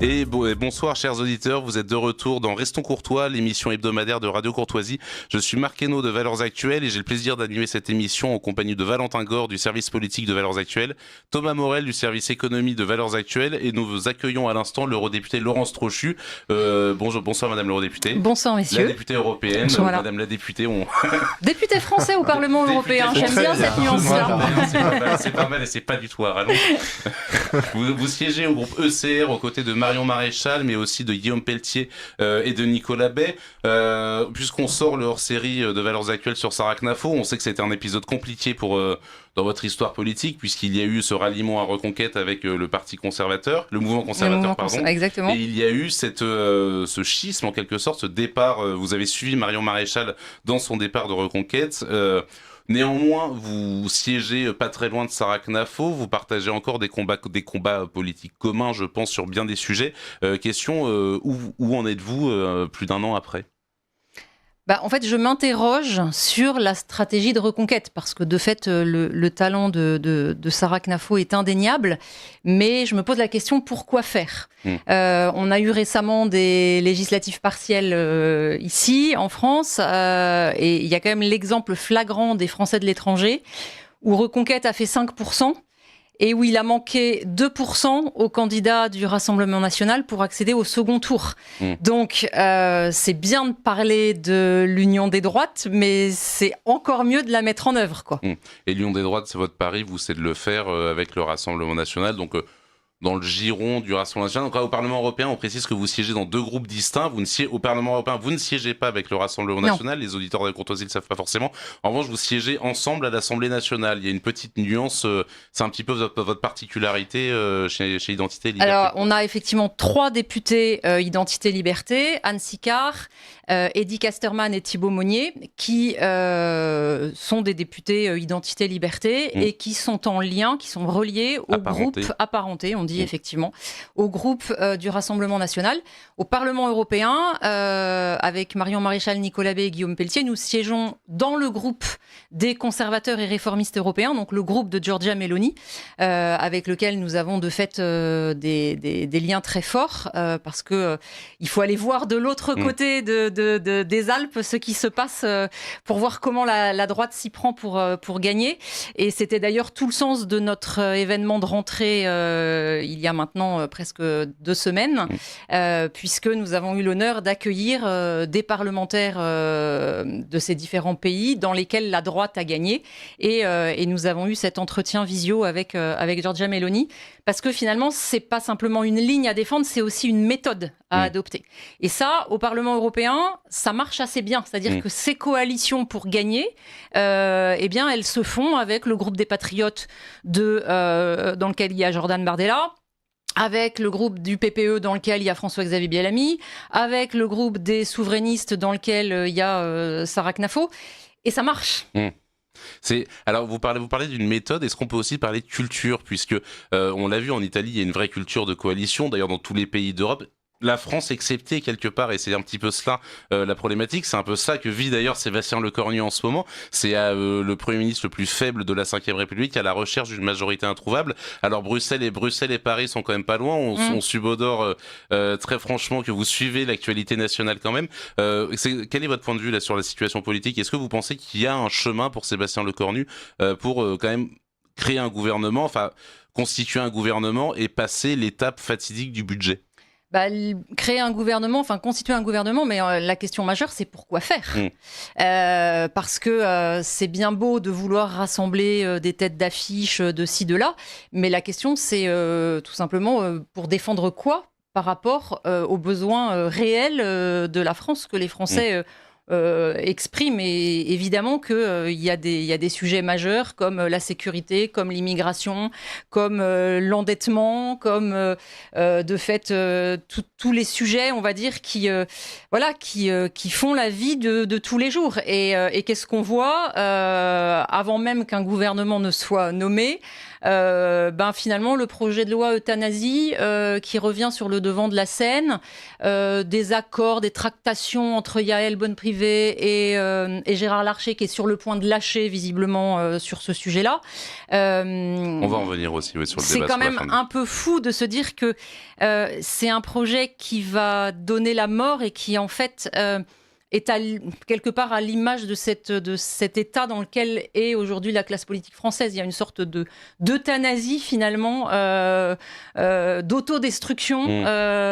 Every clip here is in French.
Et bonsoir chers auditeurs, vous êtes de retour dans Restons Courtois, l'émission hebdomadaire de Radio Courtoisie. Je suis Marc Hainaut de Valeurs Actuelles et j'ai le plaisir d'animer cette émission en compagnie de Valentin Gore du service politique de Valeurs Actuelles, Thomas Morel du service économie de Valeurs Actuelles et nous accueillons à l'instant l'eurodéputée Laurence Trochu. Bonsoir madame l'eurodéputée. Bonsoir messieurs. La députée européenne, voilà. Madame la députée. Député français au Parlement européen, j'aime bien cette nuance-là. C'est pas mal et c'est pas du tout à rallonge. Vous siégez au groupe ECR aux côtés de Marion Maréchal, mais aussi de Guillaume Pelletier et de Nicolas Bay. Puisqu'on sort le hors-série de Valeurs Actuelles sur Sarah Knafo, on sait que c'était un épisode compliqué dans votre histoire politique, puisqu'il y a eu ce ralliement à Reconquête avec le Parti conservateur, le mouvement conservateur, exactement. Et il y a eu ce schisme, en quelque sorte, ce départ. Vous avez suivi Marion Maréchal dans son départ de Reconquête. Néanmoins, vous siégez pas très loin de Sarah Knafo, vous partagez encore des combats politiques communs, je pense, sur bien des sujets. Question, où en êtes-vous plus d'un an après ? En fait, je m'interroge sur la stratégie de reconquête, parce que de fait, le talent de Sarah Knafo est indéniable, mais je me pose la question, pourquoi faire ? On a eu récemment des législatives partielles ici, en France, et il y a quand même l'exemple flagrant des Français de l'étranger, où Reconquête a fait 5%, et où il a manqué 2% aux candidats du Rassemblement national pour accéder au second tour. Donc, c'est bien de parler de l'union des droites, mais c'est encore mieux de la mettre en œuvre, quoi. Et l'union des droites, c'est votre pari, vous, c'est de le faire avec le Rassemblement national, donc dans le giron du Rassemblement national. Donc, au Parlement européen, on précise que vous siégez dans deux groupes distincts. Au Parlement européen, vous ne siégez pas avec le Rassemblement national. Les auditeurs de la Courtoisie ne le savent pas forcément. En revanche, vous siégez ensemble à l'Assemblée nationale. Il y a une petite nuance. C'est un petit peu votre particularité chez Identité et Liberté. Alors, on a effectivement 3 députés Identité et Liberté, Anne Sicard, Eddy Casterman et Thibaut Monnier, qui sont des députés Identité et Liberté et qui sont en lien, qui sont reliés au groupe apparenté, on dit effectivement, au groupe du Rassemblement national. Au Parlement européen, avec Marion Maréchal, Nicolas Bay et Guillaume Pelletier, nous siégeons dans le groupe des conservateurs et réformistes européens, donc le groupe de Giorgia Meloni, avec lequel nous avons de fait des liens très forts, parce que il faut aller voir de l'autre côté des Alpes ce qui se passe pour voir comment la droite s'y prend pour gagner. Et c'était d'ailleurs tout le sens de notre événement de rentrée il y a maintenant presque 2 semaines, puisque nous avons eu l'honneur d'accueillir des parlementaires de ces différents pays dans lesquels la droite a gagné. Et nous avons eu cet entretien visio avec Giorgia Meloni, parce que finalement, c'est pas simplement une ligne à défendre, c'est aussi une méthode à adopter. Et ça, au Parlement européen, ça marche assez bien. C'est-à-dire que ces coalitions pour gagner, eh bien, elles se font avec le groupe des Patriotes dans lequel il y a Jordan Bardella, avec le groupe du PPE dans lequel il y a François-Xavier Bellamy, avec le groupe des souverainistes dans lequel il y a Sarah Knafo, et ça marche. Alors vous parlez d'une méthode, est-ce qu'on peut aussi parler de culture, puisque on l'a vu en Italie, il y a une vraie culture de coalition, d'ailleurs dans tous les pays d'Europe. La France exceptée quelque part, et c'est un petit peu cela la problématique, c'est un peu ça que vit d'ailleurs Sébastien Lecornu en ce moment, c'est le Premier ministre le plus faible de la Ve République à la recherche d'une majorité introuvable. Alors Bruxelles et Paris sont quand même pas loin, on subodore très franchement que vous suivez l'actualité nationale quand même. Quel est votre point de vue là sur la situation politique ? Est-ce que vous pensez qu'il y a un chemin pour Sébastien Lecornu pour quand même créer un gouvernement, enfin constituer un gouvernement et passer l'étape fatidique du budget ? Créer un gouvernement, enfin constituer un gouvernement, mais la question majeure, c'est pourquoi faire ? Parce que c'est bien beau de vouloir rassembler des têtes d'affiche de ci, de là, mais la question, c'est tout simplement pour défendre quoi par rapport aux besoins réels de la France, que les Français exprime, et évidemment qu'il y a des sujets majeurs comme la sécurité, comme l'immigration, comme l'endettement, comme de fait tous les sujets, on va dire, qui font la vie de tous les jours. Et qu'est-ce qu'on voit avant même qu'un gouvernement ne soit nommé ? finalement le projet de loi euthanasie qui revient sur le devant de la scène, des accords, des tractations entre Yaël Bonne-Privé et Gérard Larcher qui est sur le point de lâcher visiblement sur ce sujet-là. On va en venir aussi sur le débat. C'est quand même un peu fou de se dire que c'est un projet qui va donner la mort et qui en fait est quelque part à l'image de cet état dans lequel est aujourd'hui la classe politique française. Il y a une sorte d'euthanasie finalement, d'autodestruction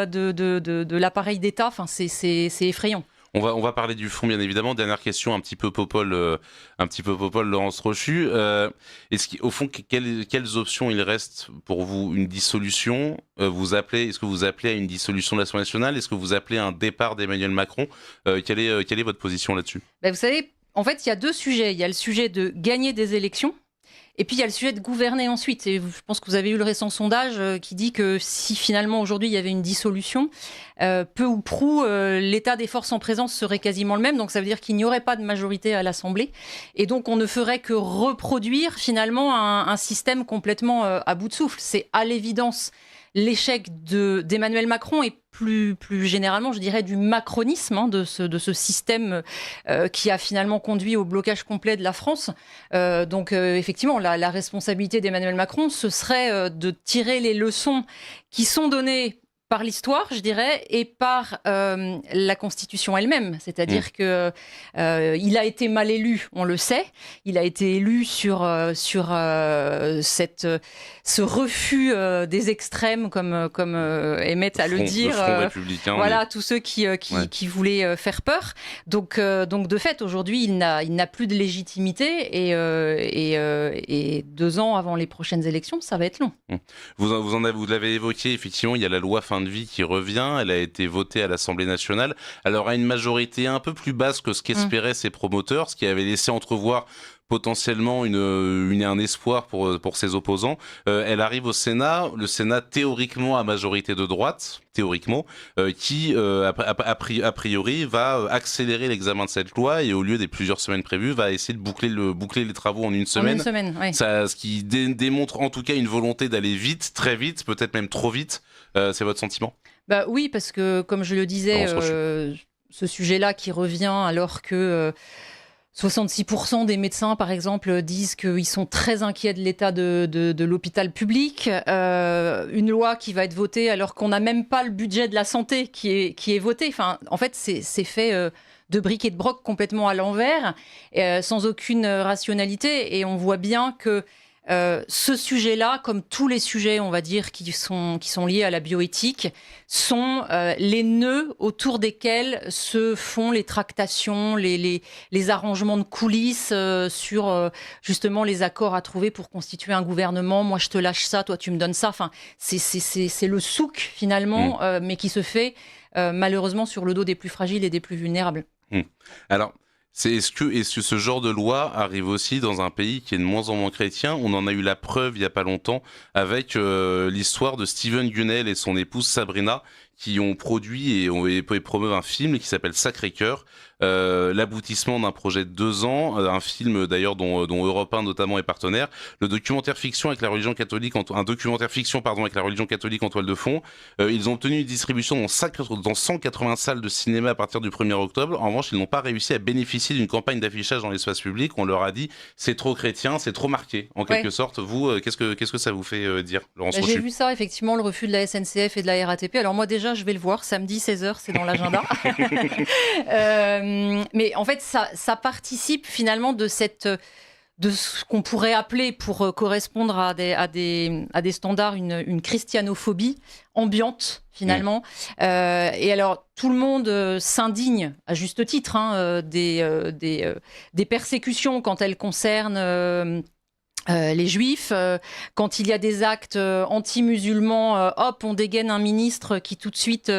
de l'appareil d'État. Enfin, c'est effrayant. On va parler du fond, bien évidemment. Dernière question, un petit peu popole, Laurence Rochu. Au fond, quelles options il reste pour vous? Une dissolution? Est-ce que vous appelez à une dissolution de l'Assemblée nationale? Est-ce que vous appelez à un départ d'Emmanuel Macron? Quelle est votre position là-dessus? Vous savez, en fait, il y a deux sujets. Il y a le sujet de gagner des élections. Et puis, il y a le sujet de gouverner ensuite. Et je pense que vous avez eu le récent sondage qui dit que si finalement, aujourd'hui, il y avait une dissolution, peu ou prou, l'état des forces en présence serait quasiment le même. Donc, ça veut dire qu'il n'y aurait pas de majorité à l'Assemblée. Et donc, on ne ferait que reproduire finalement un système complètement à bout de souffle. C'est à l'évidence l'échec d'Emmanuel Macron et plus généralement, je dirais, du macronisme, de ce système qui a finalement conduit au blocage complet de la France. Donc, effectivement, la responsabilité d'Emmanuel Macron, ce serait de tirer les leçons qui sont données par l'histoire, je dirais, et par la Constitution elle-même. C'est-à-dire que il a été mal élu, on le sait. Il a été élu sur ce refus des extrêmes, comme aimait à le dire. Le Front républicain. Voilà, tous ceux qui voulaient faire peur. Donc, de fait, aujourd'hui, il n'a plus de légitimité et 2 ans avant les prochaines élections, ça va être long. Vous l'avez évoqué, effectivement, il y a la loi fin de vie qui revient. Elle a été votée à l'Assemblée nationale. Elle aura une majorité un peu plus basse que ce qu'espéraient ses promoteurs, ce qui avait laissé entrevoir potentiellement un espoir pour ses opposants. Elle arrive au Sénat, le Sénat théoriquement à majorité de droite, qui a priori va accélérer l'examen de cette loi et au lieu des plusieurs semaines prévues, va essayer de boucler les travaux en une semaine. Oui. Ce qui démontre en tout cas une volonté d'aller vite, très vite, peut-être même trop vite. C'est votre sentiment? Oui, parce que comme je le disais, ce sujet-là qui revient alors que 66% des médecins, par exemple, disent qu'ils sont très inquiets de l'état de l'hôpital public. Une loi qui va être votée alors qu'on n'a même pas le budget de la santé qui est voté. Enfin, en fait, c'est fait de briques et de broc complètement à l'envers, sans aucune rationalité. Et on voit bien que ce sujet-là, comme tous les sujets, on va dire, qui sont liés à la bioéthique, sont les nœuds autour desquels se font les tractations, les arrangements de coulisses sur justement les accords à trouver pour constituer un gouvernement. Moi, je te lâche ça, toi, tu me donnes ça. Enfin, c'est le souk, finalement, mais qui se fait malheureusement sur le dos des plus fragiles et des plus vulnérables. Alors, est-ce que ce genre de loi arrive aussi dans un pays qui est de moins en moins chrétien? On en a eu la preuve il n'y a pas longtemps avec l'histoire de Steven Gunnell et son épouse Sabrina qui ont produit et promeuvent un film qui s'appelle Sacré-Cœur, l'aboutissement d'un projet de 2 ans, un film d'ailleurs dont Europe 1 notamment est partenaire, le documentaire fiction avec la religion catholique, un documentaire fiction avec la religion catholique en toile de fond. Ils ont obtenu une distribution dans 180 salles de cinéma à partir du 1er octobre. En revanche, ils n'ont pas réussi à bénéficier d'une campagne d'affichage dans l'espace public. On leur a dit c'est trop chrétien, c'est trop marqué en quelque sorte. Vous, qu'est-ce que ça vous fait dire, Laurence Rochu? J'ai vu ça, effectivement, le refus de la SNCF et de la RATP. Alors moi déjà, je vais le voir, samedi 16h, c'est dans l'agenda. Mais en fait, ça participe finalement de ce qu'on pourrait appeler, pour correspondre à des standards, une christianophobie ambiante, finalement. Et alors, tout le monde s'indigne, à juste titre, des persécutions quand elles concernent les juifs, quand il y a des actes anti-musulmans, hop, on dégaine un ministre qui tout de suite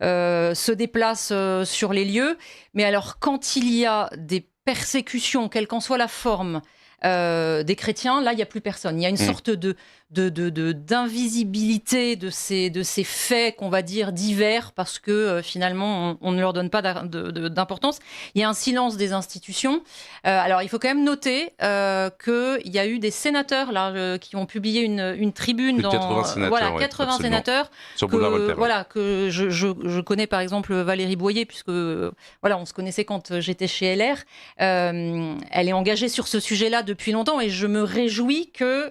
se déplace sur les lieux. Mais alors, quand il y a des persécutions, quelle qu'en soit la forme, des chrétiens, là, il n'y a plus personne. Il y a une sorte de d'invisibilité de ces faits qu'on va dire divers parce que finalement on ne leur donne pas d'importance. Il y a un silence des institutions. Alors il faut quand même noter qu'il y a eu des sénateurs là qui ont publié une tribune Plus de 80 sénateurs, 80 sénateurs sur Boulevard Voltaire. Que je connais par exemple Valérie Boyer puisque on se connaissait quand j'étais chez LR. Elle est engagée sur ce sujet-là depuis longtemps et je me réjouis que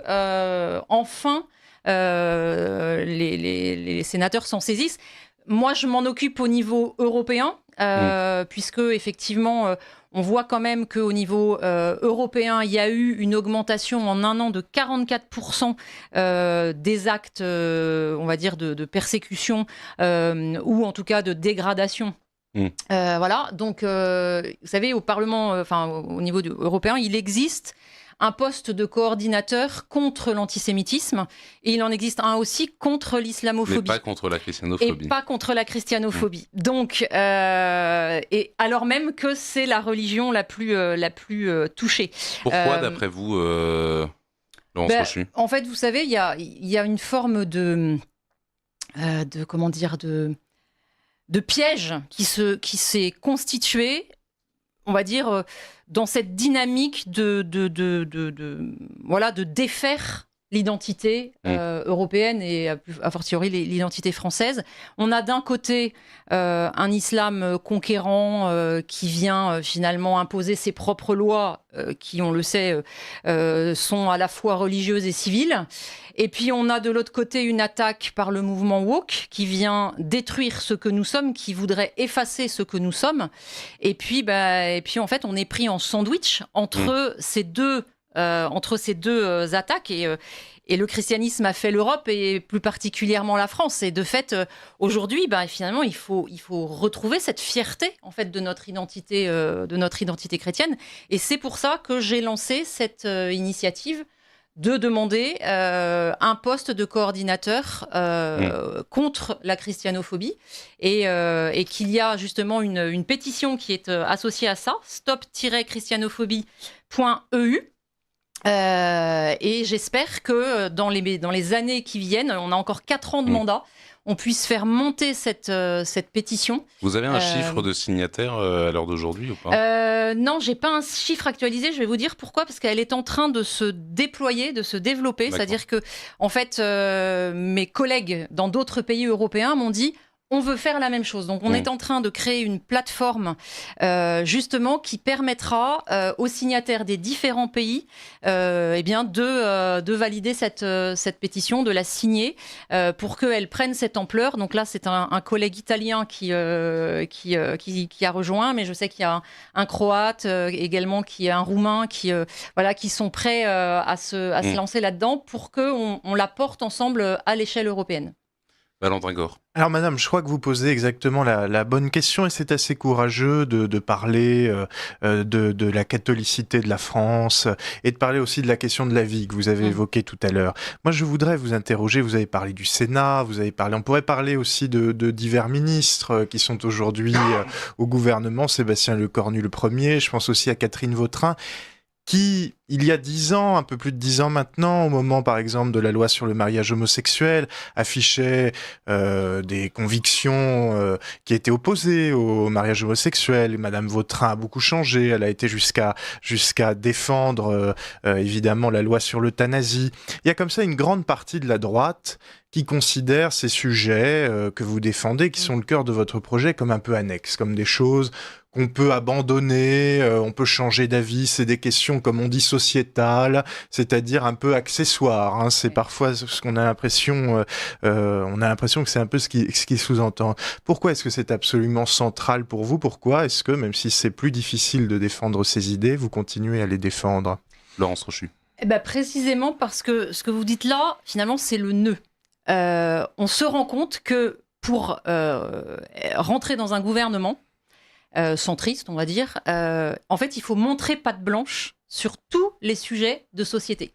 enfin, les sénateurs s'en saisissent. Moi, je m'en occupe au niveau européen, puisque effectivement, on voit quand même qu'au niveau européen, il y a eu une augmentation en un an de 44% des actes, on va dire, de persécution ou en tout cas de dégradation. Voilà, donc vous savez, au Parlement, au niveau européen, il existe un poste de coordinateur contre l'antisémitisme et il en existe un aussi contre l'islamophobie. Mais pas contre la christianophobie. Et pas contre la christianophobie. Donc, et alors même que c'est la religion la plus touchée. Pourquoi, d'après vous, Laurence Rochu ? En fait, vous savez, il y a une forme de piège qui s'est constitué, on va dire, dans cette dynamique de défaire l'identité européenne et a fortiori l'identité française. On a d'un côté un islam conquérant qui vient finalement imposer ses propres lois qui, on le sait, sont à la fois religieuses et civiles. Et puis on a de l'autre côté une attaque par le mouvement woke qui vient détruire ce que nous sommes, qui voudrait effacer ce que nous sommes. Et puis en fait on est pris en sandwich entre ces deux attaques et le christianisme a fait l'Europe et plus particulièrement la France. Et de fait, aujourd'hui, finalement, il faut retrouver cette fierté en fait de notre identité chrétienne. Et c'est pour ça que j'ai lancé cette initiative de demander un poste de coordinateur contre la christianophobie et qu'il y a justement une pétition qui est associée à ça, stop-christianophobie.eu. Et j'espère que dans les années qui viennent, on a encore 4 ans de mandat, on puisse faire monter cette pétition. Vous avez un chiffre de signataires à l'heure d'aujourd'hui ou pas ? Non, j'ai pas un chiffre actualisé. Je vais vous dire pourquoi, parce qu'elle est en train de se déployer, de se développer. D'accord. C'est-à-dire que, en fait, mes collègues dans d'autres pays européens m'ont dit on veut faire la même chose. Donc, on est en train de créer une plateforme, justement, qui permettra aux signataires des différents pays, de valider cette pétition, de la signer, pour qu'elle prenne cette ampleur. Donc là, c'est un collègue italien qui a rejoint, mais je sais qu'il y a un Croate également, qui est un Roumain, qui sont prêts à se lancer là-dedans pour qu'on la porte ensemble à l'échelle européenne. Valentin Gore. Alors madame, je crois que vous posez exactement la bonne question et c'est assez courageux de parler de la catholicité de la France et de parler aussi de la question de la vie que vous avez évoquée tout à l'heure. Moi, je voudrais vous interroger, vous avez parlé du Sénat, on pourrait parler aussi de divers ministres qui sont aujourd'hui au gouvernement, Sébastien Lecornu le premier, je pense aussi à Catherine Vautrin, qui, il y a 10 ans, un peu plus de 10 ans maintenant, au moment par exemple de la loi sur le mariage homosexuel, affichait des convictions qui étaient opposées au mariage homosexuel. Madame Vautrin a beaucoup changé, elle a été jusqu'à défendre évidemment la loi sur l'euthanasie. Il y a comme ça une grande partie de la droite qui considère ces sujets que vous défendez, qui sont le cœur de votre projet, comme un peu annexes, comme des choses qu'on peut abandonner, on peut changer d'avis, c'est des questions, comme on dit, sociétales, c'est-à-dire un peu accessoires. Hein. C'est parfois ce qu'on a l'impression, que c'est un peu ce qui sous-entend. Pourquoi est-ce que c'est absolument central pour vous ? Pourquoi est-ce que, même si c'est plus difficile de défendre ces idées, vous continuez à les défendre ? Laurence Rochu. Précisément parce que ce que vous dites là, finalement, c'est le nœud. On se rend compte que pour rentrer dans un gouvernement, centriste, on va dire, en fait, il faut montrer patte blanche sur tous les sujets de société.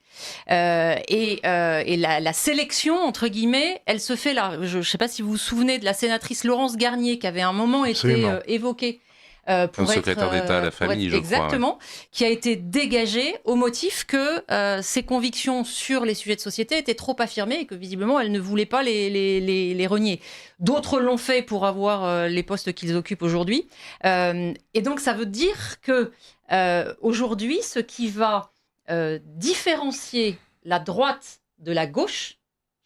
Et la sélection, entre guillemets, elle se fait là. Je ne sais pas si vous vous souvenez de la sénatrice Laurence Garnier, qui avait un moment été évoquée pour un secrétaire d'État à la famille, je exactement, crois, ouais. qui a été dégagé au motif que ses convictions sur les sujets de société étaient trop affirmées et que visiblement elle ne voulait pas les renier. D'autres l'ont fait pour avoir les postes qu'ils occupent aujourd'hui. Et donc ça veut dire que aujourd'hui, ce qui va différencier la droite de la gauche,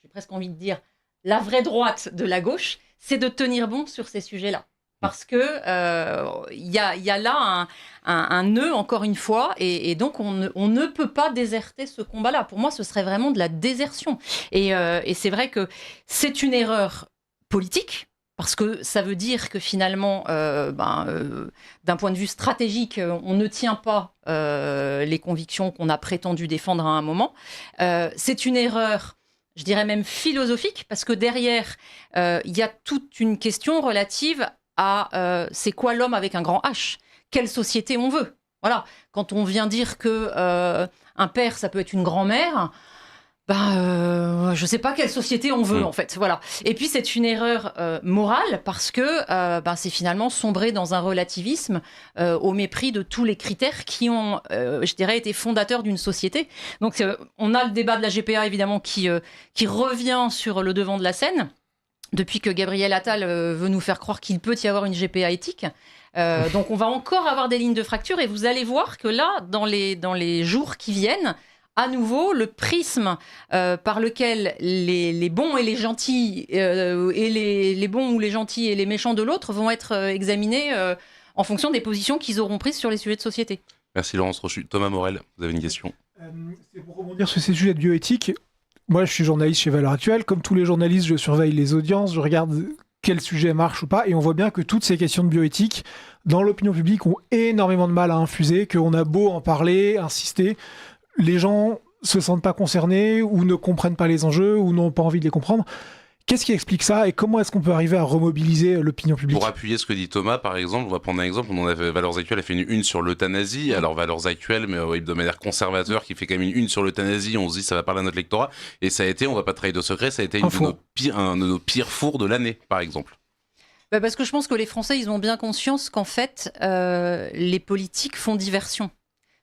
j'ai presque envie de dire la vraie droite de la gauche, c'est de tenir bon sur ces sujets-là. Parce que y a là un nœud, encore une fois, et donc on ne peut pas déserter ce combat-là. Pour moi, ce serait vraiment de la désertion. Et c'est vrai que c'est une erreur politique, parce que ça veut dire que finalement, d'un point de vue stratégique, on ne tient pas les convictions qu'on a prétendu défendre à un moment. C'est une erreur, je dirais même philosophique, parce que derrière, il y a toute une question relative à c'est quoi l'homme avec un grand H ? Quelle société on veut ? Voilà. Quand on vient dire que un père, ça peut être une grand-mère, je ne sais pas quelle société on veut, en fait. Voilà. Et puis, c'est une erreur morale parce que c'est finalement sombrer dans un relativisme au mépris de tous les critères qui ont, je dirais, été fondateurs d'une société. Donc, on a le débat de la GPA, évidemment, qui revient sur le devant de la scène. Depuis que Gabriel Attal veut nous faire croire qu'il peut y avoir une GPA éthique. Donc on va encore avoir des lignes de fracture et vous allez voir que là, dans les jours qui viennent, à nouveau, le prisme par lequel les bons et les gentils, et les bons ou les gentils et les méchants de l'autre vont être examinés en fonction des positions qu'ils auront prises sur les sujets de société. Merci Laurence Rochu. Thomas Morel, vous avez une question. C'est pour rebondir sur ces sujets de bioéthique. Moi, je suis journaliste chez Valeurs Actuelles. Comme tous les journalistes, je surveille les audiences, je regarde quel sujet marche ou pas. Et on voit bien que toutes ces questions de bioéthique, dans l'opinion publique, ont énormément de mal à infuser, qu'on a beau en parler, insister. Les gens se sentent pas concernés ou ne comprennent pas les enjeux ou n'ont pas envie de les comprendre. Qu'est-ce qui explique ça et comment est-ce qu'on peut arriver à remobiliser l'opinion publique ? Pour appuyer ce que dit Thomas, par exemple, on va prendre un exemple. Valeurs Actuelles a fait une sur l'euthanasie. Alors Valeurs Actuelles, mais hebdomadaire conservateur qui fait quand même une sur l'euthanasie. On se dit ça va parler à notre lectorat. Et ça a été, on va pas trahir de secret, ça a été un de nos pires fours de l'année, par exemple. Parce que je pense que les Français, ils ont bien conscience qu'en fait, les politiques font diversion.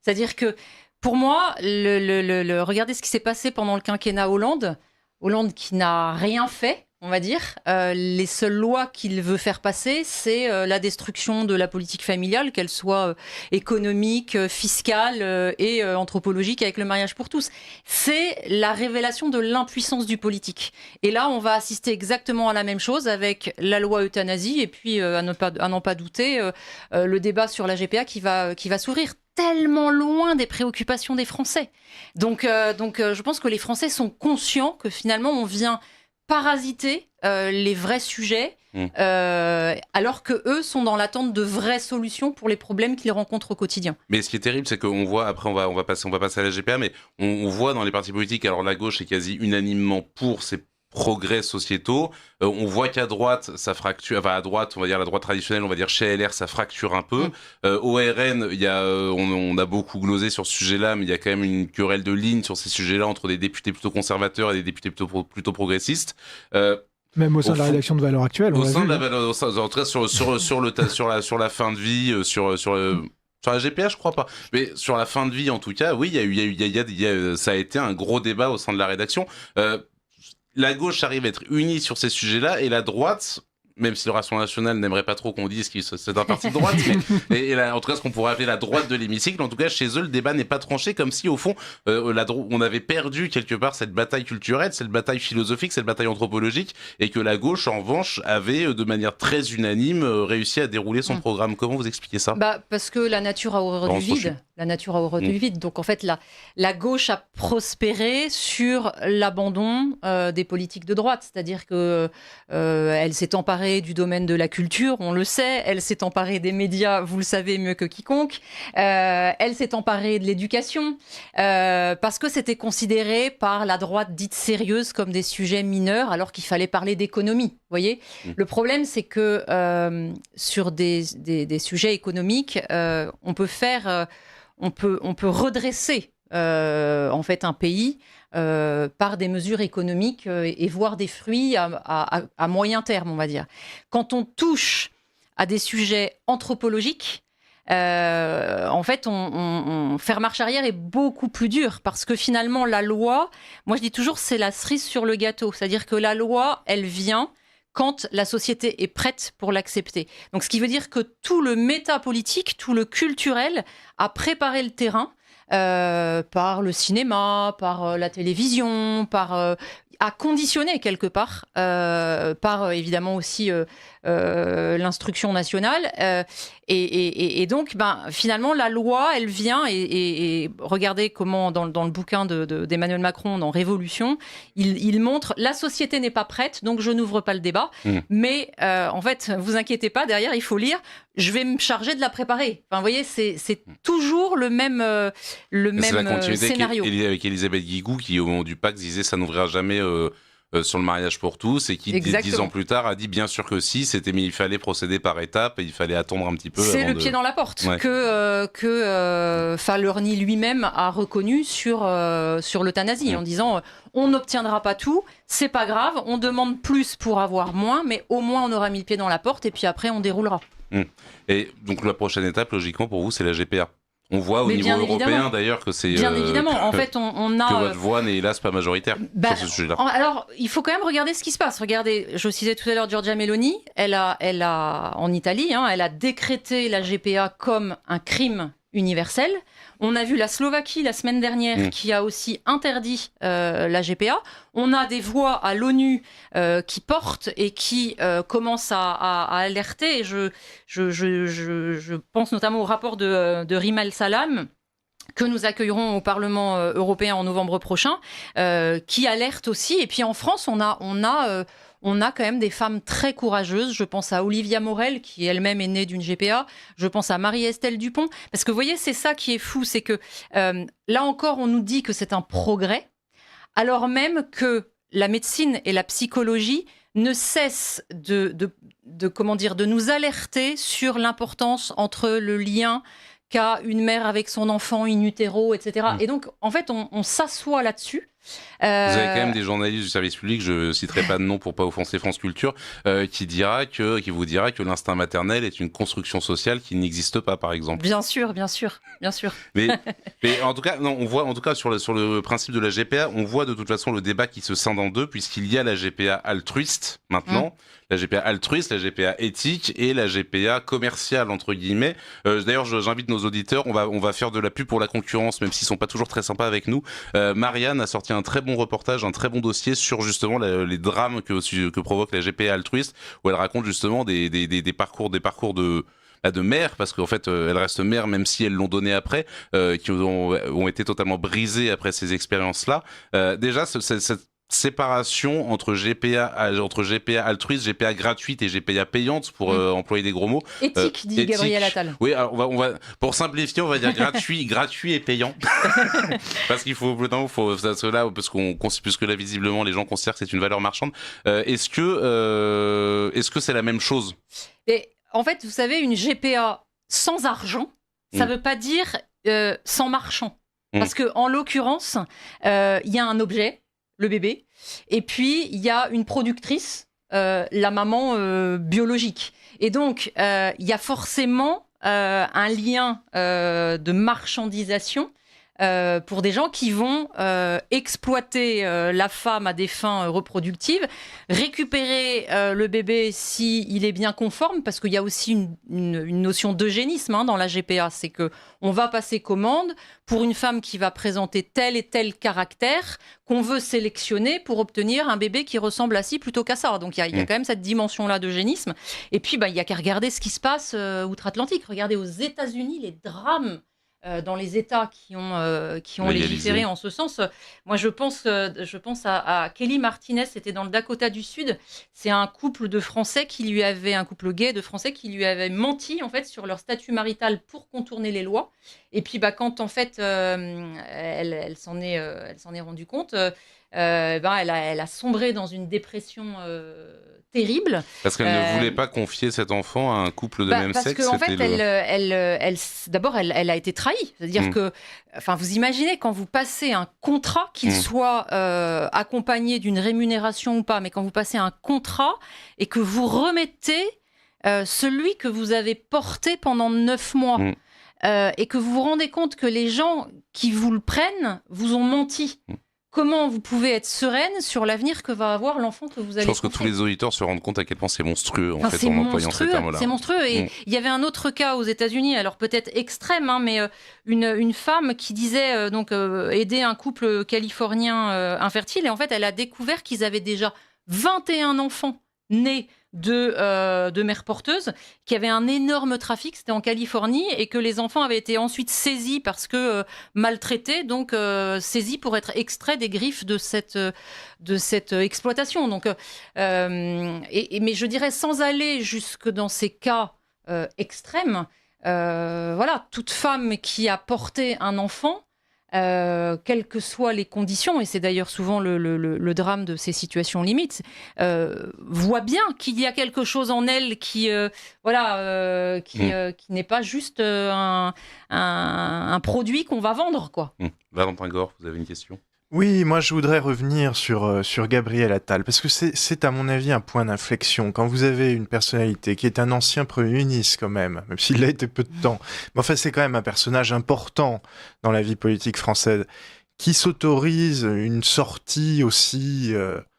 C'est-à-dire que, pour moi, regardez ce qui s'est passé pendant le quinquennat Hollande. Hollande qui n'a rien fait, on va dire. Les seules lois qu'il veut faire passer, c'est la destruction de la politique familiale, qu'elle soit économique, fiscale et anthropologique avec le mariage pour tous. C'est la révélation de l'impuissance du politique. Et là, on va assister exactement à la même chose avec la loi euthanasie et puis, à n'en pas douter, le débat sur la GPA qui va s'ouvrir tellement loin des préoccupations des Français. Donc, je pense que les Français sont conscients que finalement, on vient parasiter les vrais sujets, alors qu'eux sont dans l'attente de vraies solutions pour les problèmes qu'ils rencontrent au quotidien. Mais ce qui est terrible, c'est qu'on voit, après on va passer à la GPA, mais on voit dans les partis politiques, alors la gauche est quasi unanimement pour ces progrès sociétaux. On voit qu'à droite, ça fracture. Enfin, à droite, on va dire la droite traditionnelle, on va dire chez LR, ça fracture un peu. Au RN, on a beaucoup glosé sur ce sujet-là, mais il y a quand même une querelle de ligne sur ces sujets-là entre des députés plutôt conservateurs et des députés plutôt progressistes. Même au sein de la rédaction de Valeurs Actuelles. En tout cas, sur la fin de vie, sur la GPA, je crois pas. Mais sur la fin de vie, en tout cas, oui, ça a été un gros débat au sein de la rédaction. La gauche arrive à être unie sur ces sujets-là et la droite, même si le Rassemblement national n'aimerait pas trop qu'on dise que c'est un parti de droite, en tout cas ce qu'on pourrait appeler la droite de l'hémicycle, en tout cas chez eux le débat n'est pas tranché, comme si au fond on avait perdu quelque part cette bataille culturelle, cette bataille philosophique, cette bataille anthropologique, et que la gauche en revanche avait de manière très unanime réussi à dérouler son programme. Comment vous expliquez ça ? Parce que la nature a horreur du vide. La nature a horreur du vide. Donc en fait, la gauche a prospéré sur l'abandon des politiques de droite. C'est-à-dire que elle s'est emparée du domaine de la culture, on le sait. Elle s'est emparée des médias, vous le savez mieux que quiconque. Elle s'est emparée de l'éducation parce que c'était considéré par la droite dite sérieuse comme des sujets mineurs, alors qu'il fallait parler d'économie. Vous voyez ? Le problème, c'est que sur des sujets économiques, on peut redresser en fait un pays par des mesures économiques et voir des fruits à moyen terme, on va dire. Quand on touche à des sujets anthropologiques, en fait, faire marche arrière est beaucoup plus dur parce que finalement, la loi, moi je dis toujours, c'est la cerise sur le gâteau. C'est-à-dire que la loi, elle vient quand la société est prête pour l'accepter. Donc, ce qui veut dire que tout le métapolitique, tout le culturel a préparé le terrain par le cinéma, par la télévision, a conditionné quelque part, par évidemment aussi l'instruction nationale. Et donc, finalement, la loi, elle vient, et regardez comment, dans le bouquin d'Emmanuel Macron, dans Révolution, il montre la société n'est pas prête, donc je n'ouvre pas le débat. Mais en fait, vous inquiétez pas, derrière, il faut lire. Je vais me charger de la préparer. Enfin, vous voyez, c'est toujours le même scénario. Avec Elisabeth Guigou, qui au moment du Pacte disait ça n'ouvrira jamais sur le mariage pour tous, et qui 10 ans plus tard a dit bien sûr que si, mais il fallait procéder par étapes et il fallait attendre un petit peu. C'est pied dans la porte que Falerny lui-même a reconnu sur l'euthanasie en disant on n'obtiendra pas tout, c'est pas grave, on demande plus pour avoir moins, mais au moins on aura mis le pied dans la porte et puis après on déroulera. Et donc la prochaine étape, logiquement pour vous, c'est la GPA. On voit au niveau européen d'ailleurs que c'est bien évidemment. En fait, on a que votre voix n'est hélas pas majoritaire sur ce sujet-là. Alors, il faut quand même regarder ce qui se passe. Regardez, je citais tout à l'heure Giorgia Meloni. Elle a en Italie, elle a décrété la GPA comme un crime universel. On a vu la Slovaquie la semaine dernière qui a aussi interdit la GPA. On a des voix à l'ONU qui portent et qui commencent à alerter. Et je pense notamment au rapport de Rima El Salam que nous accueillerons au Parlement européen en novembre prochain, qui alerte aussi. Et puis en France, on a quand même des femmes très courageuses. Je pense à Olivia Morel, qui elle-même est née d'une GPA. Je pense à Marie-Estelle Dupont. Parce que vous voyez, c'est ça qui est fou, c'est que là encore, on nous dit que c'est un progrès, alors même que la médecine et la psychologie ne cessent de nous alerter sur l'importance entre le lien qu'a une mère avec son enfant in utero, etc. Et donc, en fait, on s'assoit là-dessus. Vous avez quand même des journalistes du service public, je ne citerai pas de nom pour pas offenser France Culture, qui vous dira que l'instinct maternel est une construction sociale qui n'existe pas, par exemple. Bien sûr. Mais en tout cas, non, on voit, en tout cas sur le principe de la GPA, on voit de toute façon le débat qui se scinde en deux, puisqu'il y a la GPA altruiste maintenant, la GPA altruiste, la GPA éthique et la GPA commerciale entre guillemets. D'ailleurs, j'invite nos auditeurs, on va faire de la pub pour la concurrence, même s'ils sont pas toujours très sympas avec nous. Marianne a sorti un très bon reportage, un très bon dossier sur justement les drames que provoque la GPA altruiste, où elle raconte justement des parcours de mères, parce qu'en fait elles restent mères même si elles l'ont donné après, qui ont été totalement brisées après ces expériences-là. Déjà cette séparation entre GPA altruiste, GPA gratuite et GPA payante, pour employer des gros mots. Éthique, dit Gabriel Attal. Oui, alors on va pour simplifier, on va dire gratuit et payant. Parce qu'il faut cela, puisque là visiblement les gens considèrent que c'est une valeur marchande. Est-ce que c'est la même chose? Et en fait, vous savez, une GPA sans argent, ça veut pas dire sans marchand. Parce que en l'occurrence, il y a un objet, le bébé, et puis il y a une productrice, la maman biologique. Et donc, il y a forcément un lien de marchandisation pour des gens qui vont exploiter la femme à des fins reproductives, récupérer le bébé s'il est bien conforme, parce qu'il y a aussi une notion d'eugénisme dans la GPA, c'est qu'on va passer commande pour une femme qui va présenter tel et tel caractère qu'on veut sélectionner pour obtenir un bébé qui ressemble à ci plutôt qu'à ça. Donc il y a quand même cette dimension-là d'eugénisme. Et puis il y a qu'à regarder ce qui se passe outre-Atlantique. Regardez aux États-Unis les drames dans les États qui ont légiféré en ce sens. Moi, je pense à Kelly Martinez, c'était dans le Dakota du Sud. C'est un couple un couple gay de Français qui lui avait menti en fait sur leur statut marital pour contourner les lois. Et puis, quand en fait elle s'en est rendue compte, elle a sombré dans une dépression terrible. Parce qu'elle ne voulait pas confier cet enfant à un couple de même sexe. Parce qu'en fait, d'abord, elle a été trahie. C'est-à-dire que, vous imaginez quand vous passez un contrat, qu'il soit accompagné d'une rémunération ou pas, mais quand vous passez un contrat et que vous remettez celui que vous avez porté pendant 9 mois. Et que vous vous rendez compte que les gens qui vous le prennent vous ont menti. Comment vous pouvez être sereine sur l'avenir que va avoir l'enfant que vous avez Je pense que confié. tous les auditeurs se rendent compte à quel point c'est monstrueux en C'est employant ces termes-là. C'est monstrueux. Et il y avait un autre cas aux États-Unis, alors peut-être extrême, mais une femme qui disait aider un couple californien infertile. Et en fait, elle a découvert qu'ils avaient déjà 21 enfants nés de mères porteuses, qui avait un énorme trafic, c'était en Californie, et que les enfants avaient été ensuite saisis parce que maltraités, donc saisis pour être extraits des griffes de cette exploitation. Donc, mais je dirais, sans aller jusque dans ces cas extrêmes, voilà, toute femme qui a porté un enfant, quelles que soient les conditions, et c'est d'ailleurs souvent le drame de ces situations limites, voit bien qu'il y a quelque chose en elle qui n'est pas juste un produit qu'on va vendre, quoi. Valentin Gore, vous avez une question ? Oui, moi je voudrais revenir sur Gabriel Attal, parce que c'est à mon avis un point d'inflexion. Quand vous avez une personnalité qui est un ancien Premier ministre quand même s'il a été peu de temps, mais enfin c'est quand même un personnage important dans la vie politique française, qui s'autorise une sortie aussi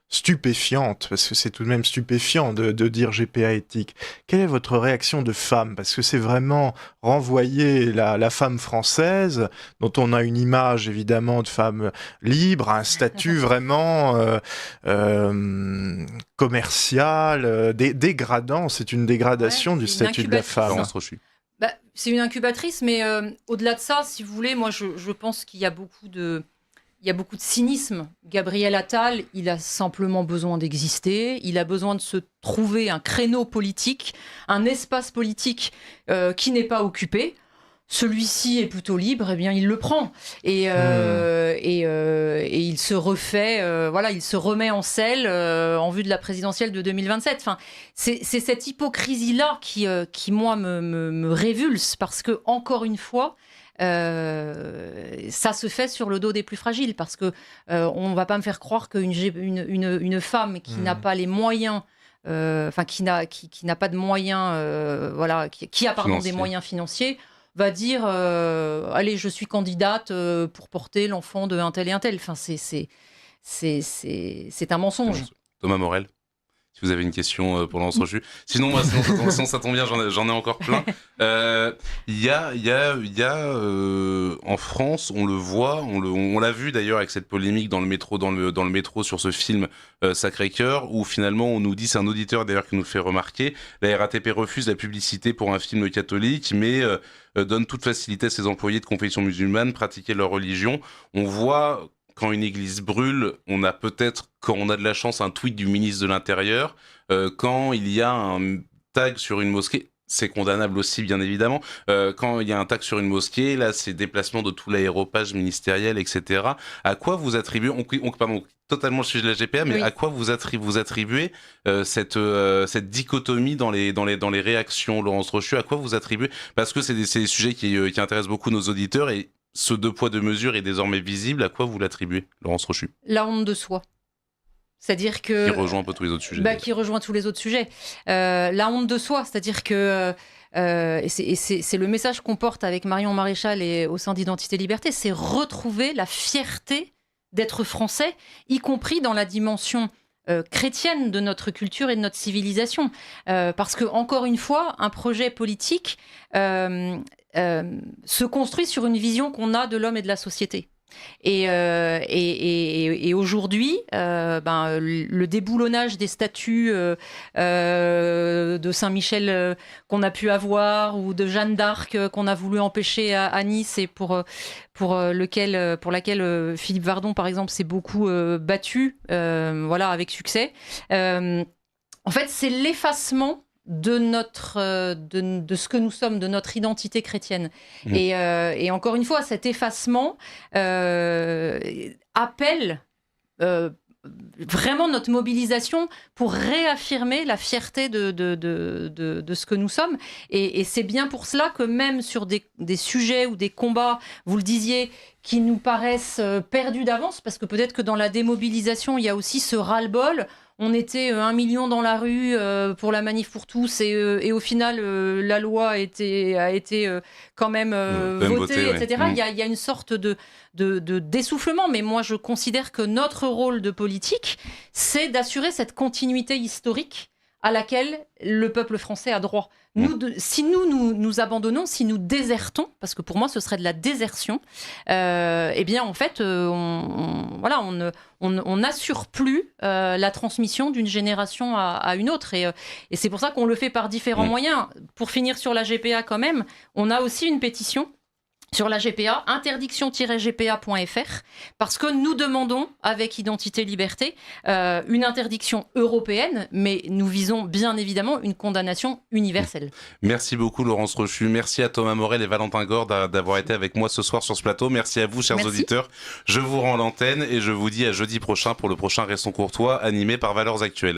stupéfiante, parce que c'est tout de même stupéfiant de dire GPA éthique. Quelle est votre réaction de femme ? Parce que c'est vraiment renvoyer la femme française, dont on a une image évidemment de femme libre, à un statut vraiment commercial, dégradant. C'est une dégradation du statut de la femme. C'est une incubatrice, mais au-delà de ça, si vous voulez, moi je pense qu'il y a beaucoup de cynisme. Gabriel Attal, il a simplement besoin d'exister, il a besoin de se trouver un créneau politique, un espace politique qui n'est pas occupé. Celui-ci est plutôt libre, eh bien il le prend. Et il se refait, il se remet en selle en vue de la présidentielle de 2027. Enfin, c'est cette hypocrisie-là qui moi, me révulse, parce que, encore une fois, ça se fait sur le dos des plus fragiles, parce que on va pas me faire croire qu'une femme qui n'a pas les moyens, qui n'a pas de moyens, qui a des moyens financiers, va dire allez, je suis candidate pour porter l'enfant de un tel et un tel. Enfin, c'est un mensonge. Thomas Morel, si vous avez une question pour l'entrechu. Sinon, ça tombe bien, j'en ai encore plein. Il y a en France, on le voit, on l'a vu d'ailleurs avec cette polémique dans le métro sur ce film Sacré-Cœur, où finalement on nous dit, c'est un auditeur d'ailleurs qui nous le fait remarquer, la RATP refuse la publicité pour un film catholique, mais donne toute facilité à ses employés de confession musulmane pratiquer leur religion. On voit, quand une église brûle, on a peut-être, quand on a de la chance, un tweet du ministre de l'Intérieur. Quand il y a un tag sur une mosquée, c'est condamnable aussi, bien évidemment. Quand il y a un tag sur une mosquée, là, c'est déplacement de tout l'aéropage ministériel, etc. À quoi vous attribuez, totalement le sujet de la GPA, mais oui, à quoi vous attribuez cette dichotomie dans les réactions, Laurence Trochu? À quoi vous attribuez? Parce que c'est des sujets qui intéressent beaucoup nos auditeurs, et ce deux poids deux mesures est désormais visible. À quoi vous l'attribuez, Laurence Trochu? La honte de soi. C'est-à-dire que... Qui rejoint un peu tous les autres sujets. Qui rejoint tous les autres sujets. La honte de soi, c'est-à-dire que... c'est le message qu'on porte avec Marion Maréchal et au sein d'Identité Liberté, c'est retrouver la fierté d'être français, y compris dans la dimension chrétienne de notre culture et de notre civilisation. Parce que, encore une fois, un projet politique se construit sur une vision qu'on a de l'homme et de la société. Et aujourd'hui, le déboulonnage des statues de Saint-Michel qu'on a pu avoir, ou de Jeanne d'Arc qu'on a voulu empêcher à Nice, et pour laquelle Philippe Vardon, par exemple, s'est beaucoup battu, avec succès. En fait, c'est l'effacement de ce que nous sommes, de notre identité chrétienne. Et encore une fois, cet effacement appelle vraiment notre mobilisation pour réaffirmer la fierté de ce que nous sommes. Et c'est bien pour cela que même sur des sujets ou des combats, vous le disiez, qui nous paraissent perdus d'avance, parce que peut-être que dans la démobilisation, il y a aussi ce ras-le-bol. on était 1 million dans la rue pour la manif pour tous et au final la loi a été quand même votée, etc. Il y a une sorte de d'essoufflement, mais moi je considère que notre rôle de politique, c'est d'assurer cette continuité historique à laquelle le peuple français a droit. Si nous abandonnons, si nous désertons, parce que pour moi ce serait de la désertion, eh bien en fait on n'assure plus la transmission d'une génération à une autre, et c'est pour ça qu'on le fait par différents moyens. Pour finir sur la GPA quand même, on a aussi une pétition sur la GPA, interdiction-gpa.fr, parce que nous demandons, avec Identité Liberté, une interdiction européenne, mais nous visons bien évidemment une condamnation universelle. Merci beaucoup Laurence Rochu, merci à Thomas Morel et Valentin Gore d'avoir été avec moi ce soir sur ce plateau, merci à vous chers auditeurs, je vous rends l'antenne et je vous dis à jeudi prochain pour le prochain Restons Courtois, animé par Valeurs Actuelles.